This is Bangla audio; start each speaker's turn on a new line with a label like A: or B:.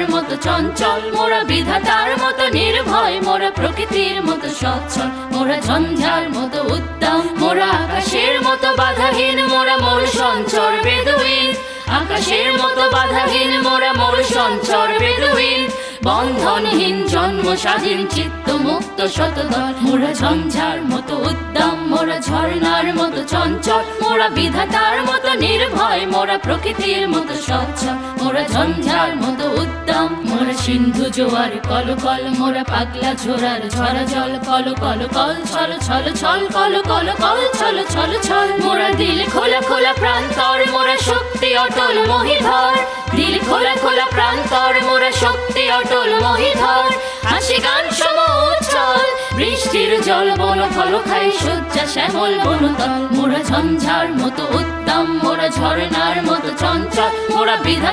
A: ঝর্ণার মতো চঞ্চল, মোরা বিধাতার মতো নির্ভয়, মোরা প্রকৃতির মতো সচ্ছল, মোরা ঝঞ্ঝার মতো উদ্দাম, মোরা আকাশের মতো বাধাহীন, মোরা মূল সঞ্চর বেদুইন। আকাশের মতো বাধাহীন, মোরা মূল সঞ্চর বেদুইন। বন্ধনহীন জন্ম স্বাধীন চিত্ত মুক্ত শতদল, মোরা ঝঞ্ঝার মতো উদ্দাম, মোরা ঝর্ণার মতো চঞ্চল, মোরা বিধাতার মতো নির্ভয়, মোরা প্রকৃতির মতো সচ্ছল, মোরা ঝঞ্ঝার মতো উদ্দাম। মোরা সিন্ধু জোয়ার কল কল, মোরা পাগলা ঝোড়ার ঝরা জল, কল কল কল ছল ছল ছল, কল কল কল ছল ছল ছল। মোরা দিল খোলা খোলা প্রান্তর, মোরা শক্তি অটল মহিধর, দিল খোলা খোলা প্রান্তর, মোরা শক্তি অটল মহিধর। হাসি গান সম উচ্ছল, বৃষ্টির জল বন ফল খাই সজ্জা শ্যামল বনতল, মোরা ঝঞ্ঝার মতো উদ্দাম, মোরা ঝর্ণার মতো চঞ্চল, মোরা বিধা